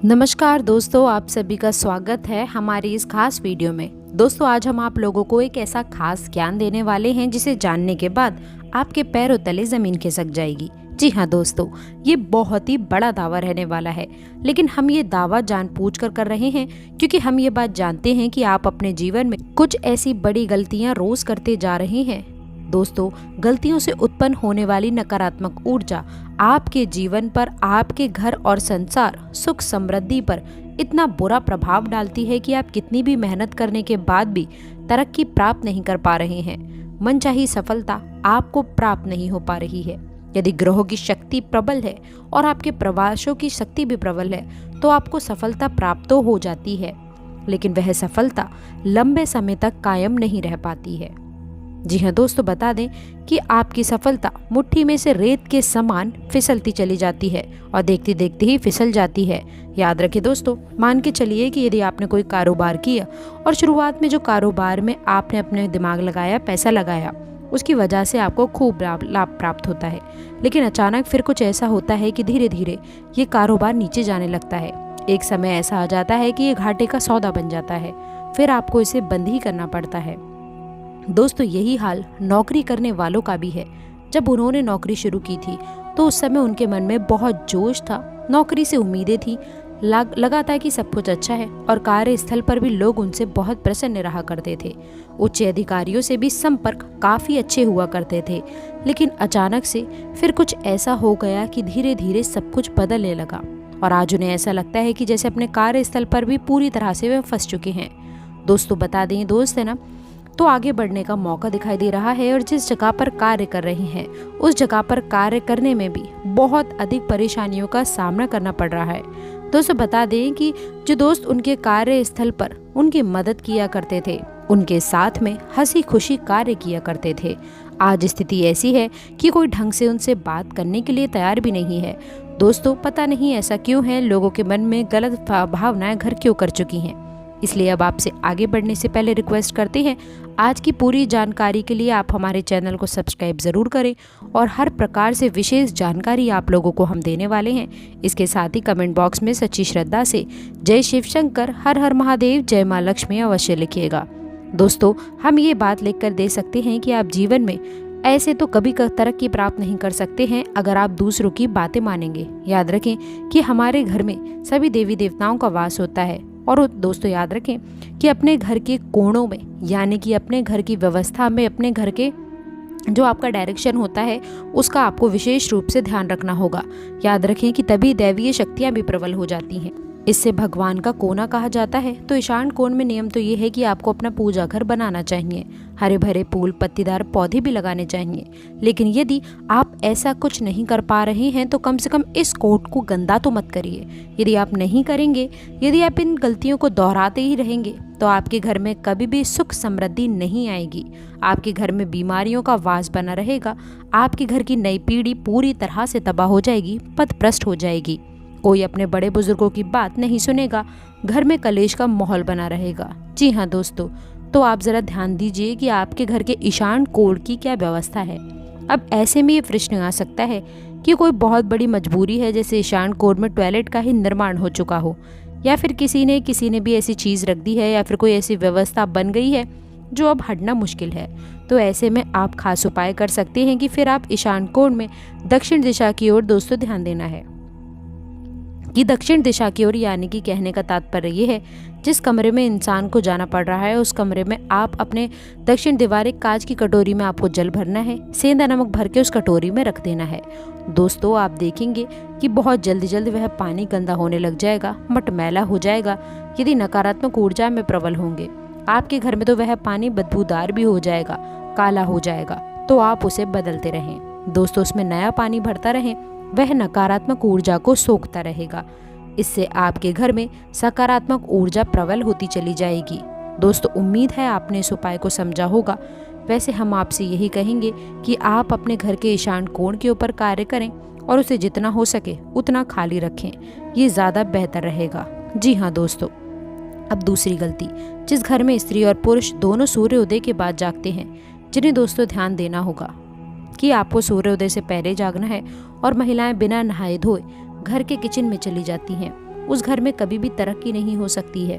नमस्कार दोस्तों, आप सभी का स्वागत है हमारी इस खास वीडियो में। दोस्तों, आज हम आप लोगों को एक ऐसा खास ज्ञान देने वाले हैं जिसे जानने के बाद आपके पैरों तले जमीन खिसक जाएगी। जी हाँ दोस्तों, ये बहुत ही बड़ा दावा रहने वाला है, लेकिन हम ये दावा जानबूझ कर रहे हैं क्योंकि हम ये बात जानते हैं कि आप अपने जीवन में कुछ ऐसी बड़ी गलतियां रोज करते जा रहे हैं। दोस्तों, गलतियों से उत्पन्न होने वाली नकारात्मक ऊर्जा आपके जीवन पर, आपके घर और संसार सुख समृद्धि पर इतना बुरा प्रभाव डालती है कि आप कितनी भी मेहनत करने के बाद भी तरक्की प्राप्त नहीं कर पा रहे हैं। मनचाही सफलता आपको प्राप्त नहीं हो पा रही है। यदि ग्रहों की शक्ति प्रबल है और आपके प्रवासों की शक्ति भी प्रबल है तो आपको सफलता प्राप्त तो हो जाती है, लेकिन वह सफलता लंबे समय तक कायम नहीं रह पाती है। जी हाँ दोस्तों, बता दें कि आपकी सफलता मुट्ठी में से रेत के समान फिसलती चली जाती है और देखते देखते ही फिसल जाती है। याद रखें दोस्तों, मान के चलिए कि यदि आपने कोई कारोबार किया और शुरुआत में जो कारोबार में आपने अपने दिमाग लगाया, पैसा लगाया, उसकी वजह से आपको खूब लाभ प्राप्त होता है, लेकिन अचानक फिर कुछ ऐसा होता है कि धीरे धीरे ये कारोबार नीचे जाने लगता है। एक समय ऐसा आ जाता है कि ये घाटे का सौदा बन जाता है, फिर आपको इसे बंद ही करना पड़ता है। दोस्तों, यही हाल नौकरी करने वालों का भी है। जब उन्होंने नौकरी शुरू की थी तो उस समय उनके मन में बहुत जोश था, नौकरी से उम्मीदें थी, लगा था कि सब कुछ अच्छा है और कार्यस्थल पर भी लोग उनसे बहुत प्रसन्न रहा करते थे। उच्च अधिकारियों से भी संपर्क काफ़ी अच्छे हुआ करते थे, लेकिन अचानक से फिर कुछ ऐसा हो गया कि धीरे धीरे सब कुछ बदलने लगा और आज उन्हें ऐसा लगता है कि जैसे अपने कार्यस्थल पर भी पूरी तरह से वे फंस चुके हैं। दोस्तों, बता दें दोस्त है ना, तो आगे बढ़ने का मौका दिखाई दे रहा है और जिस जगह पर कार्य कर रहे हैं उस जगह पर कार्य करने में भी बहुत अधिक परेशानियों का सामना करना पड़ रहा है। दोस्तों, बता दें कि जो दोस्त उनके कार्यस्थल पर उनकी मदद किया करते थे, उनके साथ में हंसी खुशी कार्य किया करते थे, आज स्थिति ऐसी है कि कोई ढंग से उनसे बात करने के लिए तैयार भी नहीं है। दोस्तों, पता नहीं ऐसा क्यों है, लोगों के मन में गलत भावनाएं घर क्यों कर चुकी हैं। इसलिए अब आपसे आगे बढ़ने से पहले रिक्वेस्ट करते हैं, आज की पूरी जानकारी के लिए आप हमारे चैनल को सब्सक्राइब ज़रूर करें और हर प्रकार से विशेष जानकारी आप लोगों को हम देने वाले हैं। इसके साथ ही कमेंट बॉक्स में सच्ची श्रद्धा से जय शिव शंकर, हर हर महादेव, जय माँ लक्ष्मी अवश्य लिखिएगा। दोस्तों, हम ये बात लिखकर दे सकते हैं कि आप जीवन में ऐसे तो कभी तरक्की प्राप्त नहीं कर सकते हैं अगर आप दूसरों की बातें मानेंगे। याद रखें कि हमारे घर में सभी देवी देवताओं का वास होता है और दोस्तों याद रखें कि अपने घर के कोणों में, यानी कि अपने घर की व्यवस्था में, अपने घर के जो आपका डायरेक्शन होता है उसका आपको विशेष रूप से ध्यान रखना होगा। याद रखें कि तभी दैवीय शक्तियां भी प्रबल हो जाती हैं। इससे भगवान का कोना कहा जाता है। तो ईशान कोण में नियम तो ये है कि आपको अपना पूजा घर बनाना चाहिए, हरे भरे फूल पत्तीदार पौधे भी लगाने चाहिए। लेकिन यदि आप ऐसा कुछ नहीं कर पा रहे हैं तो कम से कम इस कोट को गंदा तो मत करिए। यदि आप नहीं करेंगे, यदि आप इन गलतियों को दोहराते ही रहेंगे तो आपके घर में कभी भी सुख समृद्धि नहीं आएगी। आपके घर में बीमारियों का वास बना रहेगा। आपके घर की नई पीढ़ी पूरी तरह से तबाह हो जाएगी, पथभ्रष्ट हो जाएगी। कोई अपने बड़े बुजुर्गों की बात नहीं सुनेगा। घर में कलेश का माहौल बना रहेगा। जी हाँ दोस्तों, तो आप ज़रा ध्यान दीजिए कि आपके घर के ईशान कोण की क्या व्यवस्था है। अब ऐसे में ये प्रश्न आ सकता है कि कोई बहुत बड़ी मजबूरी है, जैसे ईशान कोण में टॉयलेट का ही निर्माण हो चुका हो, या फिर किसी ने भी ऐसी चीज़ रख दी है, या फिर कोई ऐसी व्यवस्था बन गई है जो अब हटना मुश्किल है। तो ऐसे में आप खास उपाय कर सकते हैं कि फिर आप ईशान कोण में दक्षिण दिशा की ओर दोस्तों ध्यान देना है कि दक्षिण दिशा की ओर, यानी कि कहने का तात्पर्य ये है जिस कमरे में इंसान को जाना पड़ रहा है उस कमरे में आप अपने दक्षिण दीवार एक कांच की कटोरी में आपको जल भरना है, सेंधा नमक भर के उस कटोरी में रख देना है। दोस्तों, आप देखेंगे कि बहुत जल्दी वह पानी गंदा होने लग जाएगा, मटमैला हो जाएगा। यदि नकारात्मक ऊर्जा में प्रबल होंगे आपके घर में तो वह पानी बदबूदार भी हो जाएगा, काला हो जाएगा। तो आप उसे बदलते रहें दोस्तों, उसमें नया पानी भरता रहें, वह नकारात्मक ऊर्जा को सोखता रहेगा। इससे आपके घर में सकारात्मक ऊर्जा प्रबल होती चली जाएगी। दोस्तों, उम्मीद है आपने इस उपाय को समझा होगा। वैसे हम आपसे यही कहेंगे कि आप अपने घर के ईशान कोण के ऊपर कार्य करें और उसे जितना हो सके उतना खाली रखें, ये ज़्यादा बेहतर रहेगा। जी हाँ दोस्तों, अब दूसरी गलती, जिस घर में स्त्री और पुरुष दोनों सूर्योदय के बाद जागते हैं, जिन्हें दोस्तों ध्यान देना होगा कि आपको सूर्योदय से पहले जागना है और महिलाएं बिना नहाए धोए घर के किचन में चली जाती हैं। उस घर में कभी भी तरक्की नहीं हो सकती है।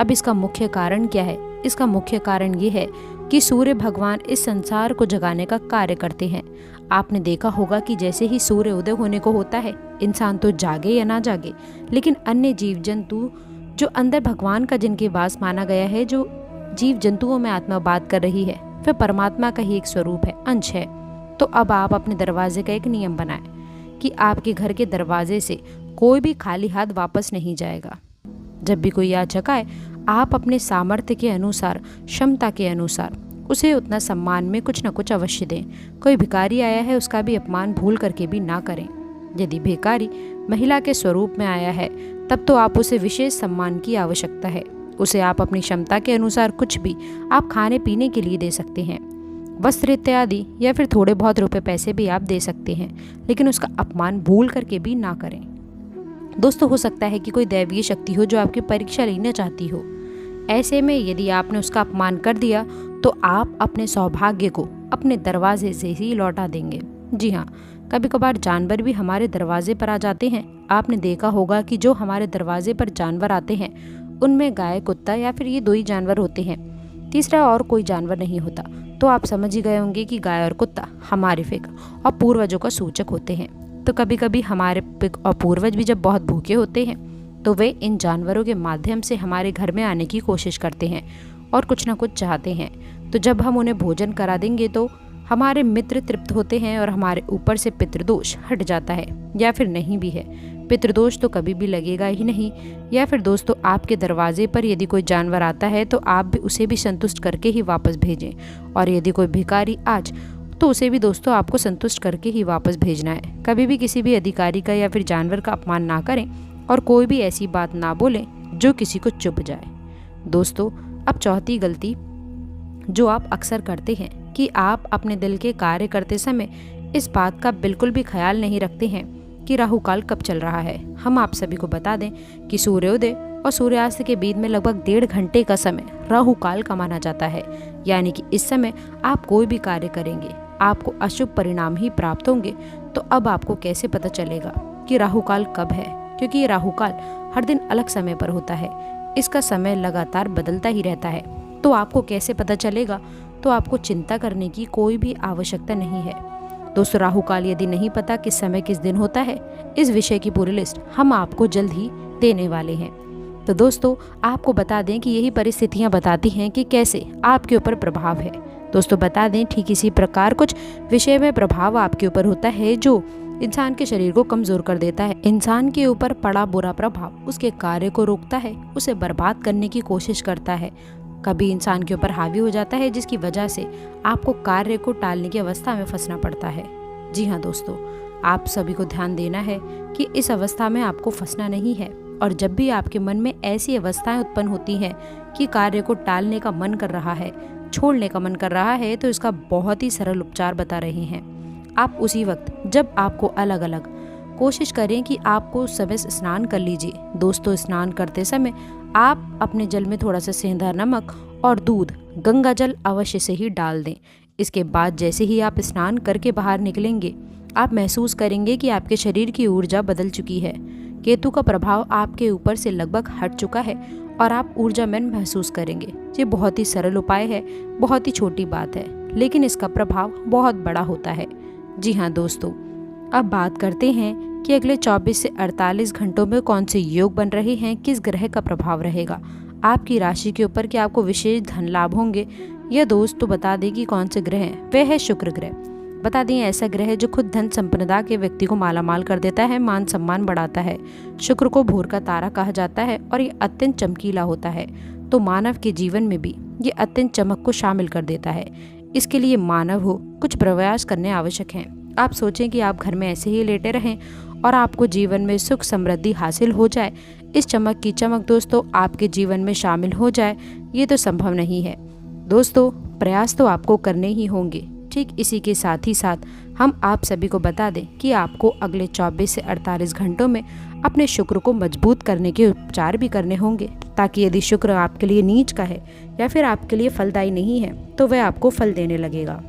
अब इसका मुख्य कारण क्या है? इसका मुख्य कारण ये है कि सूर्य भगवान इस संसार को जगाने का कार्य करते हैं। आपने देखा होगा कि जैसे ही सूर्य उदय होने को होता है, इंसान तो जागे या ना जागे, लेकिन अन्य जीव जंतु जो अंदर भगवान का जिनके वास माना गया है, जो जीव जंतुओं में आत्मा बात कर रही है, वह परमात्मा का ही एक स्वरूप है, अंश है। तो अब आप अपने दरवाजे का एक नियम बनाएं कि आपके घर के दरवाजे से कोई भी खाली हाथ वापस नहीं जाएगा। जब भी कोई याचक आए, आप अपने सामर्थ्य के अनुसार, क्षमता के अनुसार उसे उतना सम्मान में कुछ न कुछ अवश्य दें। कोई भिखारी आया है, उसका भी अपमान भूल करके भी ना करें। यदि भिखारी महिला के स्वरूप में आया है, तब तो आप उसे विशेष सम्मान की आवश्यकता है। उसे आप अपनी क्षमता के अनुसार कुछ भी आप खाने पीने के लिए दे सकते हैं, वस्त्र इत्यादि, या फिर थोड़े बहुत रुपए पैसे भी आप दे सकते हैं, लेकिन उसका अपमान भूल करके भी ना करें। दोस्तों, हो सकता है कि कोई दैवीय शक्ति हो जो आपकी परीक्षा लेना चाहती हो। ऐसे में यदि आपने उसका अपमान कर दिया तो आप अपने सौभाग्य को अपने दरवाजे से ही लौटा देंगे। जी हाँ, कभी कभार जानवर भी हमारे दरवाजे पर आ जाते हैं। आपने देखा होगा कि जो हमारे दरवाजे पर जानवर आते हैं, उनमें गाय, कुत्ता या फिर ये 2 ही जानवर होते हैं, तीसरा और कोई जानवर नहीं होता। तो आप समझ ही गए होंगे कि गाय और कुत्ता हमारे फिक और पूर्वजों का सूचक होते हैं। तो कभी कभी हमारे पिक और पूर्वज भी जब बहुत भूखे होते हैं, तो वे इन जानवरों के माध्यम से हमारे घर में आने की कोशिश करते हैं और कुछ ना कुछ चाहते हैं। तो जब हम उन्हें भोजन करा देंगे तो हमारे मित्र तृप्त होते हैं और हमारे ऊपर से पितृदोष हट जाता है, या फिर नहीं भी है। पितृदोष तो कभी भी लगेगा ही नहीं। या फिर दोस्तों, आपके दरवाजे पर यदि कोई जानवर आता है तो आप भी उसे भी संतुष्ट करके ही वापस भेजें, और यदि कोई भिखारी आज तो उसे भी दोस्तों आपको संतुष्ट करके ही वापस भेजना है। कभी भी किसी भी अधिकारी का या फिर जानवर का अपमान ना करें और कोई भी ऐसी बात ना बोलें जो किसी को चुभ जाए। दोस्तों, अब चौथी गलती जो आप अक्सर करते हैं कि आप अपने दिल के कार्य करते समय इस बात का बिल्कुल भी ख्याल नहीं रखते हैं कि राहु काल कब चल रहा है। हम आप सभी को बता दें कि सूर्योदय और सूर्यास्त के बीच में लगभग 1.5 घंटे का समय राहु काल का माना जाता है। यानी कि इस समय आप कोई भी कार्य करेंगे, आपको अशुभ परिणाम ही प्राप्त होंगे। तो अब आपको कैसे पता चलेगा कि राहु काल कब है? क्योंकि ये राहु काल हर दिन अलग समय पर होता है, इसका समय लगातार बदलता ही रहता है। तो आपको कैसे पता चलेगा? तो आपको चिंता करने की कोई भी आवश्यकता नहीं है। दोस्तों, राहु काल यदि नहीं पता किस समय किस दिन होता है, इस विषय की पूरी लिस्ट हम आपको जल्द ही देने वाले हैं। तो दोस्तों, आपको बता दें कि यही परिस्थितियां बताती हैं कि कैसे आपके ऊपर प्रभाव है। दोस्तों, बता दें ठीक इसी प्रकार कुछ विषय में प्रभाव आपके ऊपर होता है जो इंसान के शरीर को कमजोर कर देता है। इंसान के ऊपर पड़ा बुरा प्रभाव उसके कार्य को रोकता है, उसे बर्बाद करने की कोशिश करता है। कभी इंसान के ऊपर हावी हो जाता है, जिसकी वजह से आपको कार्य को टालने की अवस्था में फंसना पड़ता है। जी हाँ दोस्तों, आप सभी को ध्यान देना है कि इस अवस्था में आपको फंसना नहीं है। और जब भी आपके मन में ऐसी अवस्थाएं उत्पन्न होती हैं कि कार्य को टालने का मन कर रहा है, छोड़ने का मन कर रहा है, तो इसका बहुत ही सरल उपचार बता रहे हैं। आप उसी वक्त जब आपको अलग अलग कोशिश करें कि आपको समय स्नान कर लीजिए। दोस्तों, स्नान करते समय आप अपने जल में थोड़ा सा सेंधा नमक और दूध, गंगा जल अवश्य से ही डाल दें। इसके बाद जैसे ही आप स्नान करके बाहर निकलेंगे, आप महसूस करेंगे कि आपके शरीर की ऊर्जा बदल चुकी है। केतु का प्रभाव आपके ऊपर से लगभग हट चुका है और आप ऊर्जामय महसूस करेंगे। ये बहुत ही सरल उपाय है, बहुत ही छोटी बात है, लेकिन इसका प्रभाव बहुत बड़ा होता है। जी हाँ दोस्तों, अब बात करते हैं कि अगले 24 से 48 घंटों में कौन से योग बन रहे हैं, किस ग्रह का प्रभाव रहेगा आपकी राशि के ऊपर, कि आपको विशेष धन लाभ होंगे। यह दोस्त तो बता दें कि कौन से ग्रह हैं। वह है शुक्र ग्रह। बता दें ऐसा ग्रह है जो खुद धन संपन्नता के व्यक्ति को मालामाल कर देता है, मान सम्मान बढ़ाता है। शुक्र को भोर का तारा कहा जाता है और ये अत्यंत चमकीला होता है, तो मानव के जीवन में भी ये अत्यंत चमक को शामिल कर देता है। इसके लिए मानव हो कुछ प्रयास करने आवश्यक हैं। आप सोचें कि आप घर में ऐसे ही लेटे रहें और आपको जीवन में सुख समृद्धि हासिल हो जाए, इस चमक की चमक दोस्तों आपके जीवन में शामिल हो जाए, ये तो संभव नहीं है। दोस्तों, प्रयास तो आपको करने ही होंगे। ठीक इसी के साथ ही साथ हम आप सभी को बता दें कि आपको अगले 24 से 48 घंटों में अपने शुक्र को मजबूत करने के उपचार भी करने होंगे, ताकि यदि शुक्र आपके लिए नीच का है या फिर आपके लिए फलदायी नहीं है, तो वह आपको फल देने लगेगा।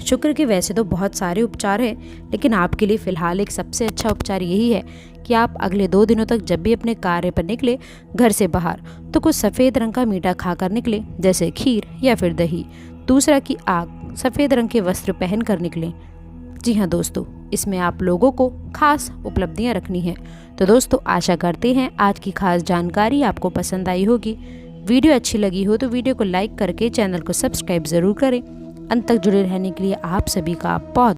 शुक्र के वैसे तो बहुत सारे उपचार हैं, लेकिन आपके लिए फ़िलहाल एक सबसे अच्छा उपचार यही है कि आप अगले 2 दिनों तक जब भी अपने कार्य पर निकले घर से बाहर तो कुछ सफ़ेद रंग का मीठा खाकर निकले, जैसे खीर या फिर दही। दूसरा कि आप सफ़ेद रंग के वस्त्र पहन कर निकलें। जी हाँ दोस्तों, इसमें आप लोगों को खास उपलब्धियाँ रखनी है। तो दोस्तों आशा करते हैं आज की खास जानकारी आपको पसंद आई होगी। वीडियो अच्छी लगी हो तो वीडियो को लाइक करके चैनल को सब्सक्राइब ज़रूर करें। अंत तक जुड़े रहने के लिए आप सभी का बहुत